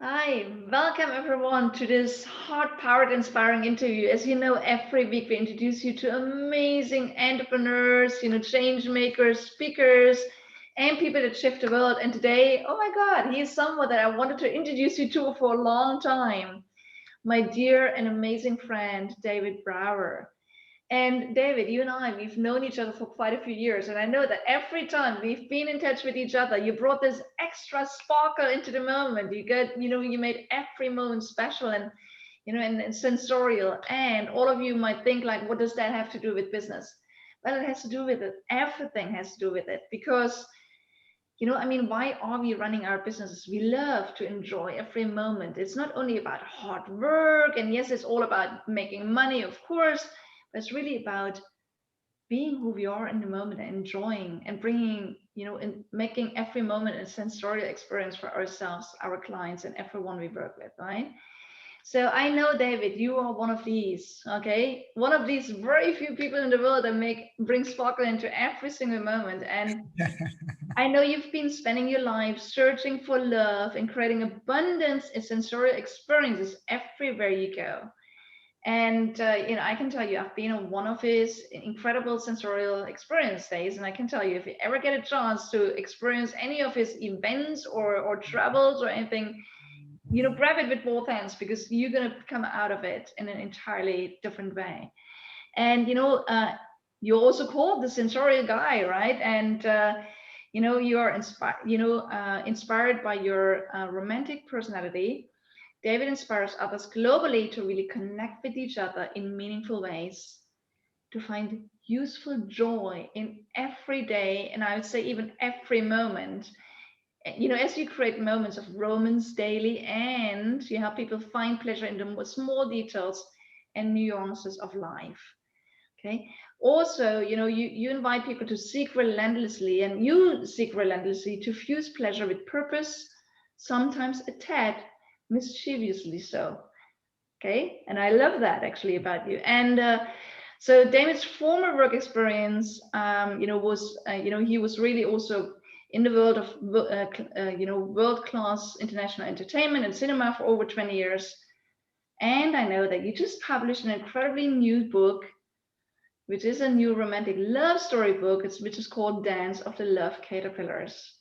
Hi, welcome everyone to this heart-powered, inspiring interview. As you know, every week we introduce you to amazing entrepreneurs, change makers, speakers, and people that shift the world. And today, oh my God, he is someone that I wanted to introduce you to for a long time. My dear and amazing friend, David Brower. And David, you and I, we've known each other for quite a few years. And I know that every time we've been in touch with each other, you brought this extra sparkle into the moment. You made every moment special and sensorial. And all of you might think like, what does that have to do with business? Well, it has to do with it. Everything has to do with it because why are we running our businesses? We love to enjoy every moment. It's not only about hard work, and yes, it's all about making money, of course, but it's really about being who we are in the moment and enjoying and bringing, and making every moment a sensorial experience for ourselves, our clients, and everyone we work with, right? So I know, David, you are one of these, okay? One of these very few people in the world that bring sparkle into every single moment. And I know you've been spending your life searching for love and creating abundance in sensorial experiences everywhere you go. And I can tell you, I've been on one of his incredible sensorial experience days, and I can tell you, if you ever get a chance to experience any of his events or travels or anything, grab it with both hands because you're gonna come out of it in an entirely different way. And you're also called the Sensorial Guy, right? And you are inspired by your romantic personality. David inspires others globally to really connect with each other in meaningful ways, to find useful joy in every day, and I would say even every moment. As you create moments of romance daily, and you help people find pleasure in the small details and nuances of life. Okay. Also, you invite people to seek relentlessly, and you seek relentlessly to fuse pleasure with purpose, sometimes a tad mischievously so. Okay. And I love that actually about you. And so David's former work experience, was, he was really also in the world of, world-class international entertainment and cinema for over 20 years. And I know that you just published an incredibly new book, which is a new romantic love story book, which is called Dance of the Love Caterpillars.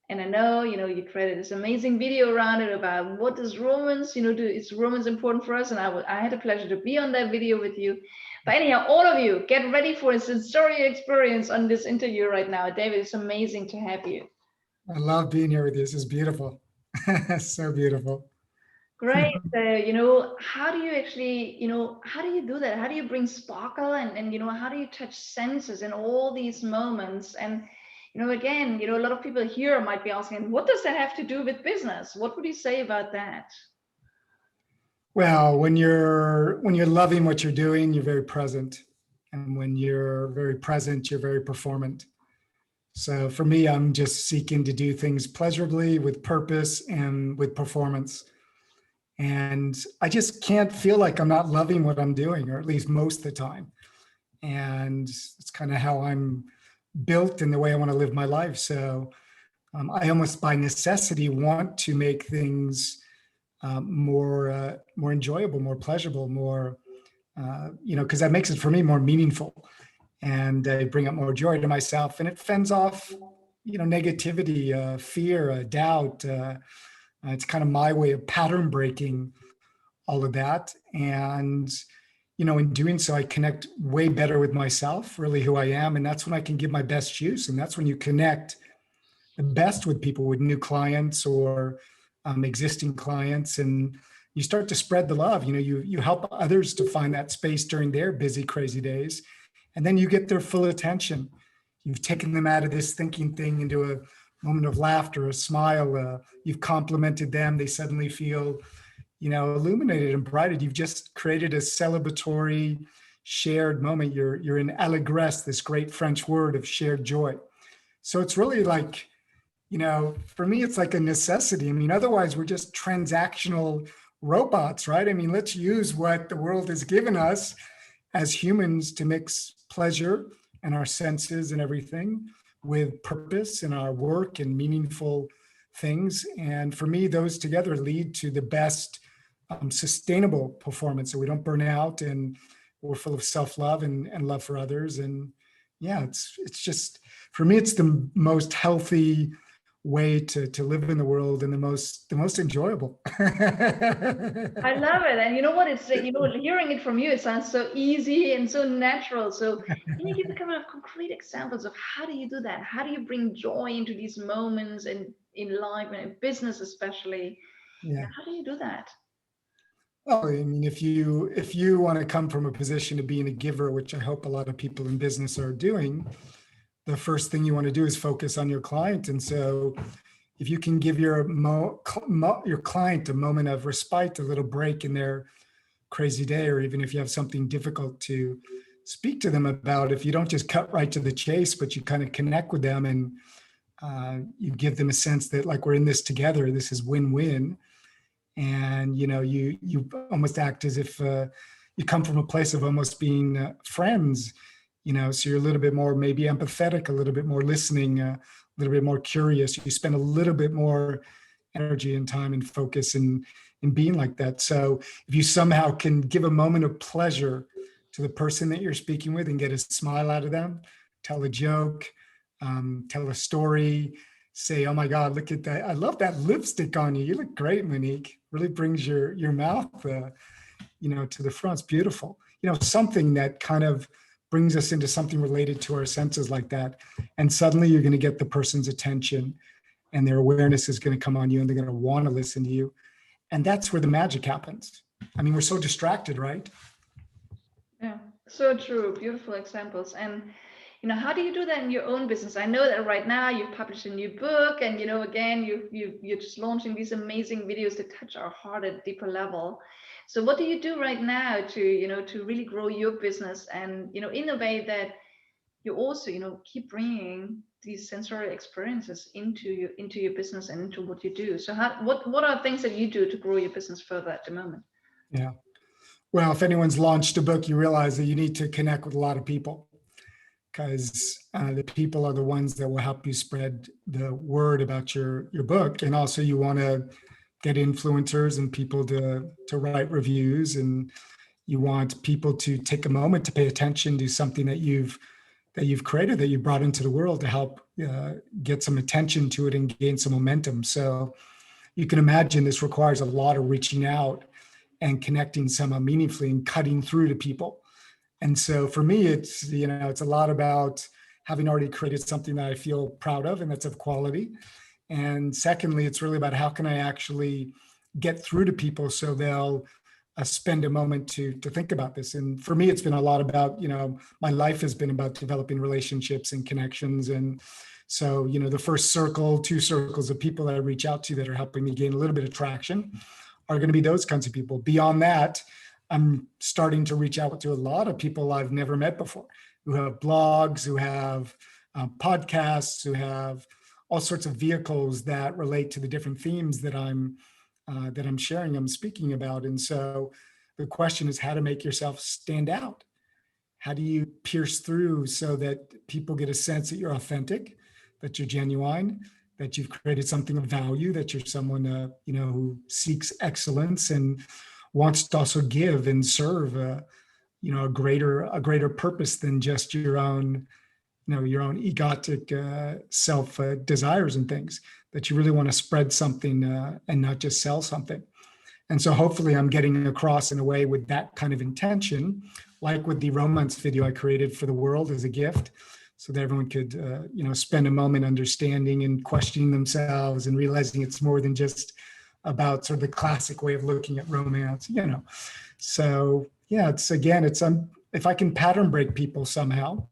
And I know, you created this amazing video around it about what is romance, is romance important for us? And I had the pleasure to be on that video with you. But anyhow, all of you, get ready for a sensorial experience on this interview right now. David, it's amazing to have you. I love being here with you. This is beautiful. So beautiful. Great. So, how do you actually, how do you do that? How do you bring sparkle and how do you touch senses in all these moments? And, again, a lot of people here might be asking, what does that have to do with business? What would you say about that? Well, when you're loving what you're doing, you're very present. And when you're very present, you're very performant. So for me, I'm just seeking to do things pleasurably with purpose and with performance. And I just can't feel like I'm not loving what I'm doing, or at least most of the time. And it's kind of how I'm built and the way I want to live my life. So I almost by necessity want to make things more enjoyable, more pleasurable, more because that makes it for me more meaningful, and bring up more joy to myself, and it fends off negativity, fear, doubt. It's kind of my way of pattern breaking all of that, and in doing so, I connect way better with myself, really who I am, and that's when I can give my best use, and that's when you connect the best with people, with new clients or existing clients, and you start to spread the love. You help others to find that space during their busy, crazy days, and then you get their full attention. You've taken them out of this thinking thing into a moment of laughter, a smile. You've complimented them. They suddenly feel, illuminated and brightened. You've just created a celebratory, shared moment. You're in allégresse, this great French word of shared joy. So it's really like, for me, it's like a necessity. I mean, otherwise we're just transactional robots, right? I mean, let's use what the world has given us as humans to mix pleasure and our senses and everything with purpose in our work and meaningful things. And for me, those together lead to the best sustainable performance. So we don't burn out, and we're full of self-love and love for others. And yeah, it's just, for me, it's the most healthy way to live in the world, and the most enjoyable. I love it. And you know what? It's, hearing it from you, it sounds so easy and so natural. So can you give a couple of concrete examples of how do you do that? How do you bring joy into these moments and in life and in business especially? Yeah. How do you do that? Well, I mean, if you want to come from a position of being a giver, which I hope a lot of people in business are doing, the first thing you want to do is focus on your client. And so if you can give your client a moment of respite, a little break in their crazy day, or even if you have something difficult to speak to them about, if you don't just cut right to the chase, but you kind of connect with them, and you give them a sense that, like, we're in this together, this is win-win. And you almost act as if you come from a place of almost being friends, so you're a little bit more maybe empathetic, a little bit more listening, a little bit more curious. You spend a little bit more energy and time and focus in being like that. So if you somehow can give a moment of pleasure to the person that you're speaking with and get a smile out of them, tell a joke, tell a story, say, "Oh my God, look at that. I love that lipstick on you. You look great, Monique." Really brings your mouth, to the front. It's beautiful. Something that kind of brings us into something related to our senses like that. And suddenly you're going to get the person's attention, and their awareness is going to come on you, and they're going to want to listen to you. And that's where the magic happens. I mean, we're so distracted, right? Yeah, so true. Beautiful examples. And how do you do that in your own business? I know that right now you've published a new book, and again, you're just launching these amazing videos that touch our heart at a deeper level. So what do you do right now to really grow your business, and in a way that you also keep bringing these sensory experiences into your business and into what you do? So what are things that you do to grow your business further at the moment? Yeah. Well, if anyone's launched a book, you realize that you need to connect with a lot of people, because the people are the ones that will help you spread the word about your book. And also you want to get influencers and people to write reviews, and you want people to take a moment to pay attention to something that you've created, that you brought into the world, to help get some attention to it and gain some momentum. So you can imagine this requires a lot of reaching out and connecting somehow meaningfully and cutting through to people. And so for me, it's a lot about having already created something that I feel proud of and that's of quality. And secondly, it's really about how can I actually get through to people so they'll spend a moment to think about this. And for me, it's been a lot about, my life has been about developing relationships and connections. And so, the first circle, 2 circles of people that I reach out to that are helping me gain a little bit of traction are going to be those kinds of people. Beyond that, I'm starting to reach out to a lot of people I've never met before, who have blogs, who have podcasts, who have all sorts of vehicles that relate to the different themes that I'm sharing, I'm speaking about. And so the question is how to make yourself stand out. How do you pierce through so that people get a sense that you're authentic, that you're genuine, that you've created something of value, that you're someone who seeks excellence and wants to also give and serve a greater purpose than just your own egotic self desires and things, that you really want to spread something and not just sell something. And so hopefully I'm getting across in a way with that kind of intention, like with the romance video I created for the world as a gift, so that everyone could spend a moment understanding and questioning themselves and realizing it's more than just about sort of the classic way of looking at romance. So yeah, it's if I can pattern break people somehow,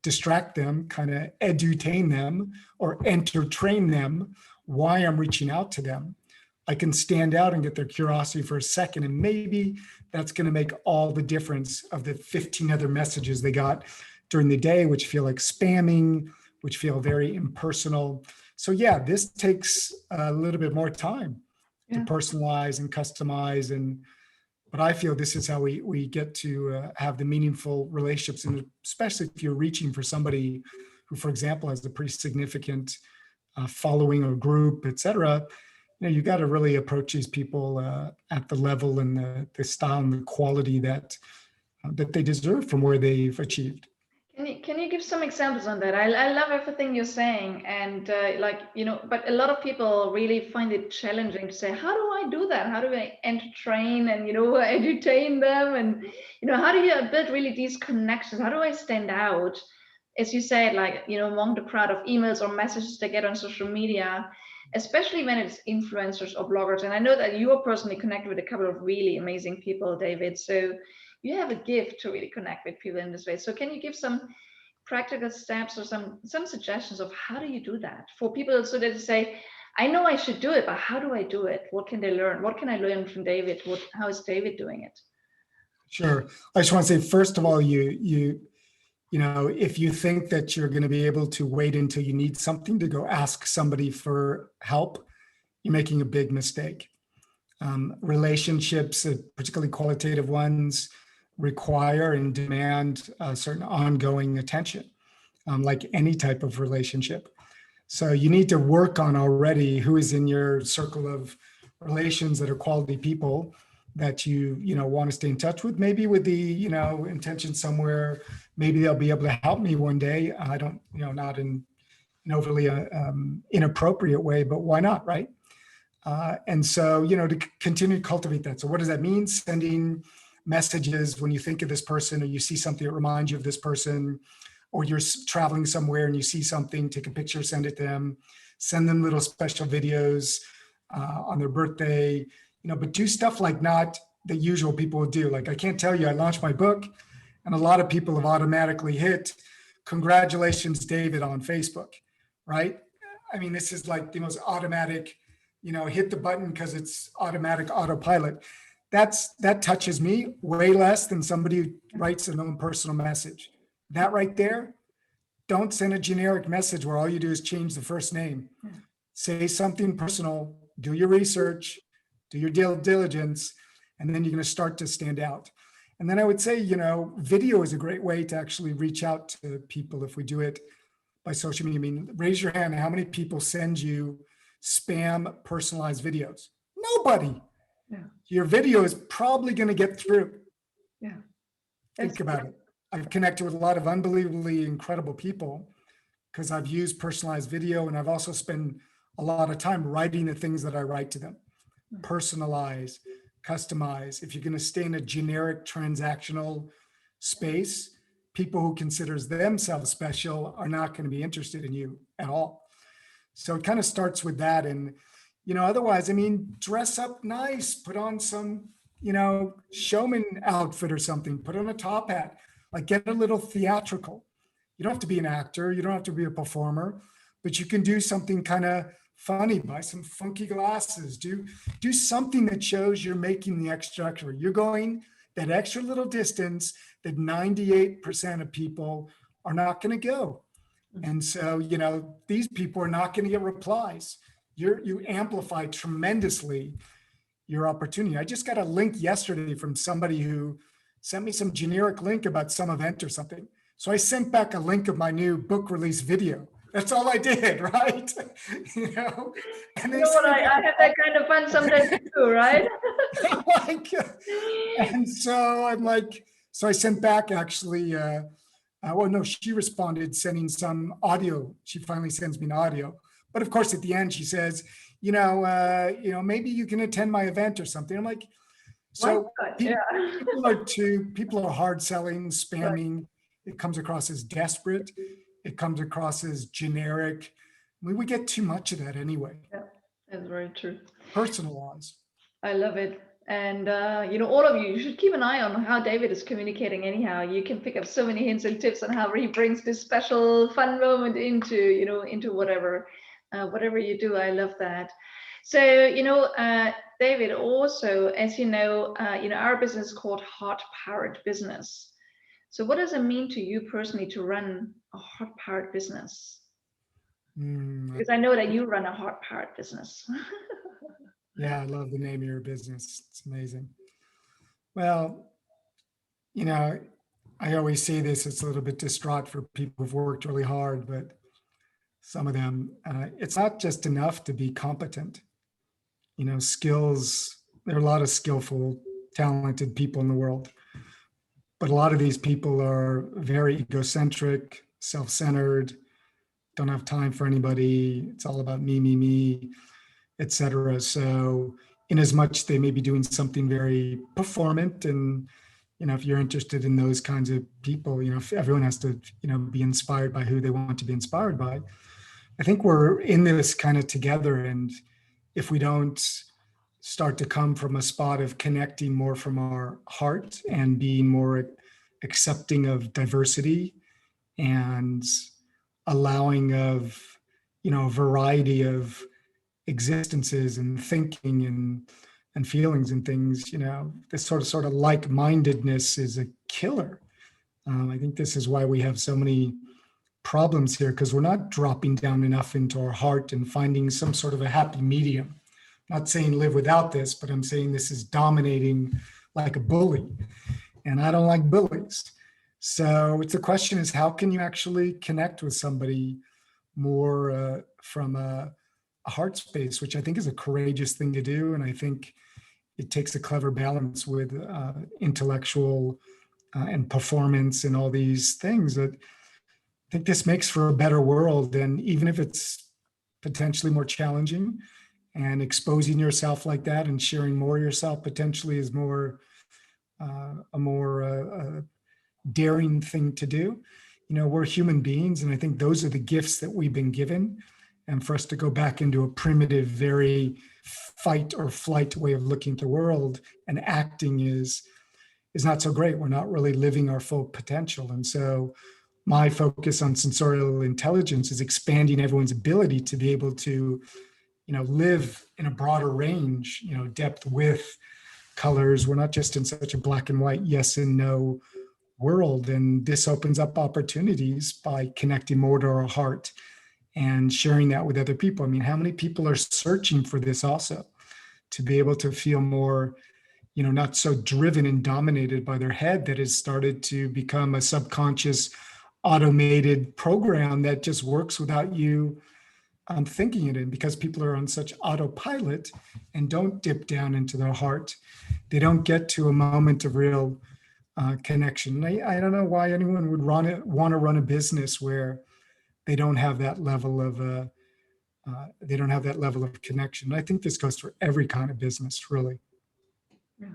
distract them, kind of edutain them or entertain them why I'm reaching out to them, I can stand out and get their curiosity for a second. And maybe that's going to make all the difference of the 15 other messages they got during the day, which feel like spamming, which feel very impersonal. So yeah, this takes a little bit more time to personalize and customize. But I feel this is how we get to have the meaningful relationships, and especially if you're reaching for somebody who, for example, has a pretty significant following a group, etc. You got to really approach these people at the level and the style and the quality that they deserve from where they've achieved. Can you give some examples on that? I love everything you're saying, and but a lot of people really find it challenging to say, how do I do that? How do I entertain and entertain them? And how do you build really these connections? How do I stand out? As you said, among the crowd of emails or messages they get on social media, especially when it's influencers or bloggers. And I know that you are personally connected with a couple of really amazing people, David. So you have a gift to really connect with people in this way. So can you give some practical steps or some suggestions of how do you do that for people, so that they say, I know I should do it, but how do I do it? What can they learn? What can I learn from David? How is David doing it? Sure. I just want to say, first of all, if you think that you're going to be able to wait until you need something to go ask somebody for help, you're making a big mistake. Relationships, particularly qualitative ones, require and demand a certain ongoing attention, like any type of relationship. So you need to work on already who is in your circle of relations that are quality people that you want to stay in touch with, maybe with the intention somewhere, maybe they'll be able to help me one day. I don't, not in an overly inappropriate way, but why not, right? And so, to continue to cultivate that. So what does that mean? Sending messages when you think of this person, or you see something that reminds you of this person, or you're traveling somewhere and you see something, take a picture, send it to them, send them little special videos on their birthday, but do stuff like not the usual people would do. Like, I can't tell you, I launched my book and a lot of people have automatically hit, congratulations, David, on Facebook, right? I mean, this is like the most automatic, hit the button because it's automatic autopilot. That touches me way less than somebody who writes their own personal message. That right there, don't send a generic message where all you do is change the first name. Say something personal, do your research, do your due diligence, and then you're going to start to stand out. And then I would say, video is a great way to actually reach out to people if we do it by social media. I mean, raise your hand. How many people send you spam personalized videos? Nobody. Yeah. Your video is probably going to get through. Yeah. Think about it. I've connected with a lot of unbelievably incredible people because I've used personalized video, and I've also spent a lot of time writing the things that I write to them. Personalize, customize. If you're going to stay in a generic transactional space, people who considers themselves special are not going to be interested in you at all. So it kind of starts with that. And otherwise, I mean, dress up nice, put on some, showman outfit or something, put on a top hat, like get a little theatrical. You don't have to be an actor. You don't have to be a performer, but you can do something kind of funny, buy some funky glasses, do something that shows you're making the extra. You're going that extra little distance that 98% of people are not going to go. And so, these people are not going to get replies. You amplify tremendously your opportunity. I just got a link yesterday from somebody who sent me some generic link about some event or something. So I sent back a link of my new book release video. That's all I did, right? And they I have that kind of fun sometimes too, right? And so I'm like, so I sent back actually, no, she responded sending some audio. She finally sends me an audio. But of course, at the end, she says, maybe you can attend my event or something. I'm like, so people are hard selling, spamming. Right. It comes across as desperate. It comes across as generic. We get too much of that anyway. Yeah, that's very true. Personalize. I love it. And, all of you should keep an eye on how David is communicating anyhow. You can pick up so many hints and tips on how he brings this special fun moment into whatever you do. I love that. So, David, also, as our business is called HeartPowered Business. So what does it mean to you personally to run a heart-powered business? Because I know that you run a heart-powered business. Yeah, I love the name of your business. It's amazing. Well, I always say this, it's a little bit distraught for people who've worked really hard, but some of them. It's not just enough to be competent. Skills, there are a lot of skillful, talented people in the world, but a lot of these people are very egocentric, self-centered, don't have time for anybody. It's all about me, etc. So in as much they may be doing something very performant, and if you're interested in those kinds of people, if everyone has to be inspired by who they want to be inspired by. I think we're in this kind of together, and if we don't start to come from a spot of connecting more from our heart and being more accepting of diversity and allowing of a variety of existences and thinking and feelings and things, this sort of like-mindedness is a killer. I think this is why we have so many problems here, because we're not dropping down enough into our heart and finding some sort of a happy medium. I'm not saying live without this, but I'm saying this is dominating like a bully, and I don't like bullies. So the question is, how can you actually connect with somebody more from a heart space, which I think is a courageous thing to do. And I think it takes a clever balance with intellectual and performance and all these things that I think this makes for a better world. And even if it's potentially more challenging, and exposing yourself like that and sharing more of yourself potentially is more a more daring thing to do. We're human beings, and I think those are the gifts that we've been given. And for us to go back into a primitive, very fight or flight way of looking at the world and acting is not so great. We're not really living our full potential. And so my focus on sensorial intelligence is expanding everyone's ability to be able to, live in a broader range, depth, width, colors. We're not just in such a black and white yes and no world. And this opens up opportunities by connecting more to our heart and sharing that with other people. I mean, how many people are searching for this also, to be able to feel more, not so driven and dominated by their head that has started to become a subconscious automated program that just works without you thinking it in, because people are on such autopilot and don't dip down into their heart. They don't get to a moment of real connection. I don't know why anyone would want to run a business where they don't have that level of connection. I think this goes for every kind of business, really. Yeah.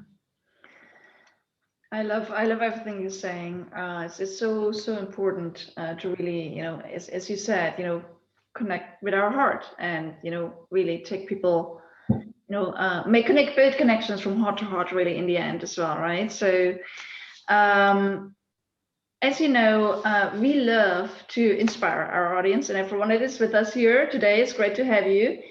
I love everything you're saying. It's so important to really, as you said, connect with our heart and really take people, build connections from heart to heart, really, in the end as well, right? So as you know, we love to inspire our audience and everyone that is with us here today. It's great to have you.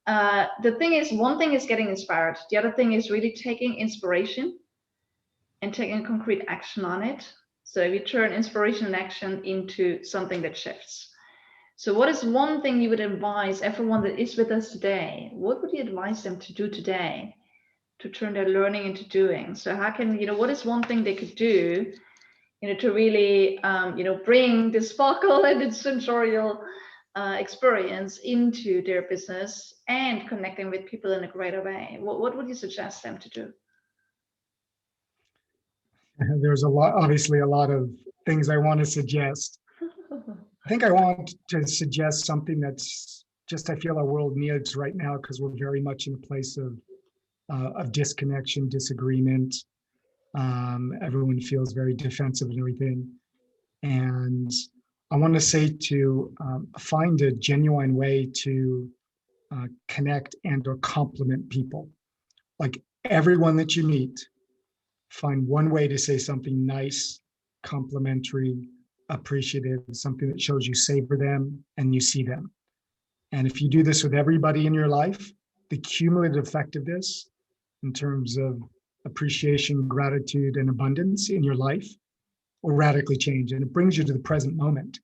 The thing is, one thing is getting inspired. The other thing is really taking inspiration and taking concrete action on it. So we turn inspiration and action into something that shifts. So what is one thing you would advise everyone that is with us today? What would you advise them to do today to turn their learning into doing? So how can, what is one thing they could do, to really, bring the sparkle and the sensorial experience into their business and connecting with people in a greater way? What would you suggest them to do? There's obviously a lot of things I want to suggest. I think I want to suggest something that's just, I feel our world needs right now, because we're very much in a place of disconnection, disagreement. Everyone feels very defensive and everything. And I want to say to find a genuine way to connect and or compliment people. Like everyone that you meet, find one way to say something nice, complimentary, appreciative, something that shows you savor them and you see them. And if you do this with everybody in your life, the cumulative effect of this in terms of appreciation, gratitude, and abundance in your life will radically change. And it brings you to the present moment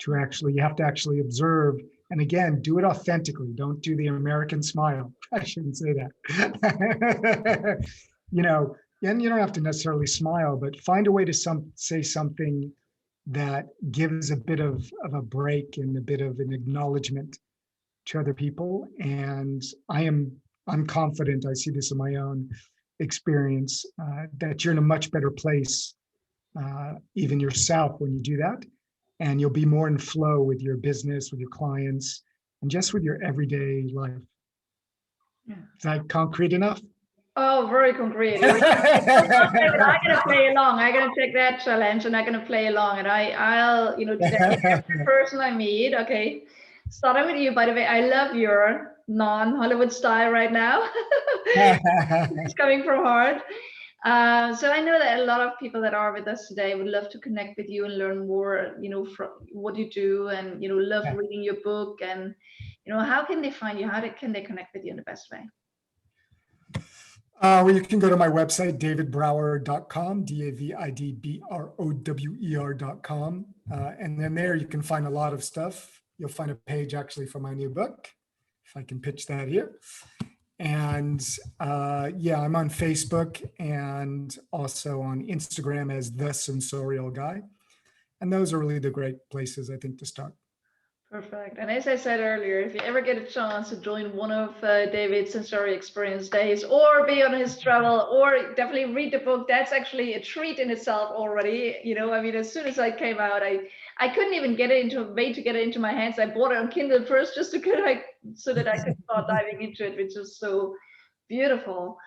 to actually, you have to actually observe. And again, do it authentically. Don't do the American smile. I shouldn't say that. And you don't have to necessarily smile, but find a way to say something that gives a bit of a break and a bit of an acknowledgement to other people. And I'm confident, I see this in my own experience, that you're in a much better place, even yourself, when you do that. And you'll be more in flow with your business, with your clients, and just with your everyday life. Yeah. Is that concrete enough? Oh, very concrete. I'm gonna play along. I'm gonna take that challenge and I'm gonna play along. And I'll, today every person I meet, okay, starting with you, by the way, I love your non-Hollywood style right now. It's coming from heart. So I know that a lot of people that are with us today would love to connect with you and learn more, from what you do, and love reading your book. And how can they find you? Can they connect with you in the best way? Well, you can go to my website, davidbrower.com, davidbrower.com. And then there you can find a lot of stuff. You'll find a page actually for my new book, if I can pitch that here. And I'm on Facebook and also on Instagram as The Sensorial Guy. And those are really the great places, I think, to start. Perfect. And as I said earlier, if you ever get a chance to join one of David's sensory experience days, or be on his travel, or definitely read the book, that's actually a treat in itself already. As soon as I came out, I couldn't even get it into my hands. I bought it on Kindle first just to so that I could start diving into it, which is so beautiful.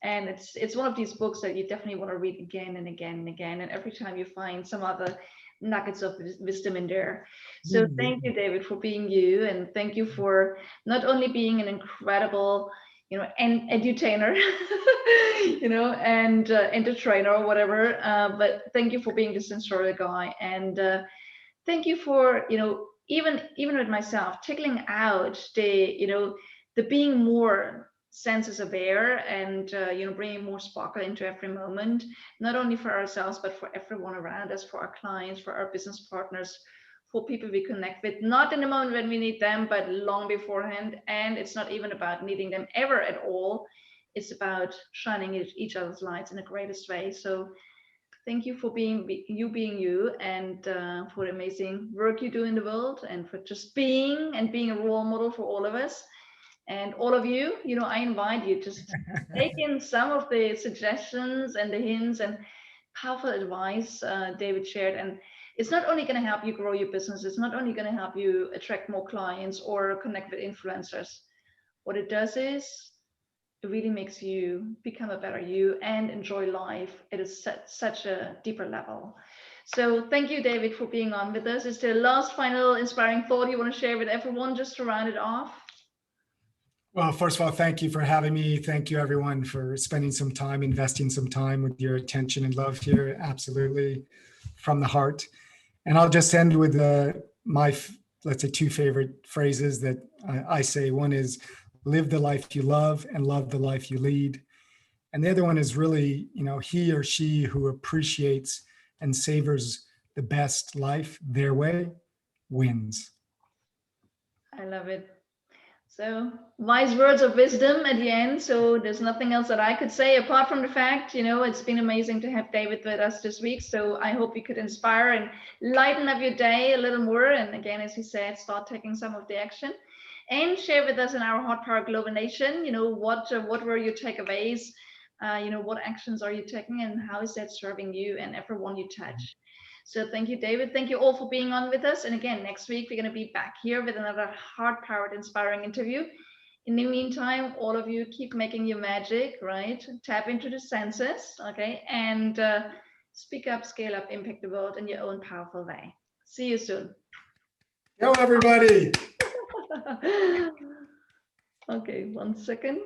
And it's one of these books that you definitely want to read again and again and again. And every time you find some other nuggets of wisdom in there. So thank you, David, for being you, and thank you for not only being an incredible, and edutainer, and entertainer or whatever, but thank you for being the sensorial guy, and thank you for even with myself tickling out the being more senses aware, and bringing more sparkle into every moment, not only for ourselves but for everyone around us, for our clients, for our business partners, for people we connect with, not in the moment when we need them, but long beforehand. And it's not even about needing them ever at all. It's about shining each other's lights in the greatest way. So thank you for being you, and for the amazing work you do in the world, and for just being a role model for all of us. And all of you, I invite you to take in some of the suggestions and the hints and powerful advice David shared. And it's not only going to help you grow your business, it's not only going to help you attract more clients or connect with influencers. What it does is it really makes you become a better you and enjoy life at such a deeper level. So thank you, David, for being on with us. Is there a last final inspiring thought you want to share with everyone just to round it off? Well, first of all, thank you for having me. Thank you, everyone, for spending some time, investing some time with your attention and love here. Absolutely, from the heart. And I'll just end with my, let's say, two favorite phrases that I say. One is, live the life you love and love the life you lead. And the other one is really, he or she who appreciates and savors the best life their way wins. I love it. So wise words of wisdom at the end. So there's nothing else that I could say apart from the fact, it's been amazing to have David with us this week. So I hope we could inspire and lighten up your day a little more. And again, as he said, start taking some of the action, and share with us in our HeartPowered Global Nation, what were your takeaways? What actions are you taking, and how is that serving you and everyone you touch? So thank you, David. Thank you all for being on with us. And again, next week, we're going to be back here with another heart-powered, inspiring interview. In the meantime, all of you keep making your magic, right? Tap into the senses, okay? And speak up, scale up, impact the world in your own powerful way. See you soon. Yo, everybody. Okay, 1 second.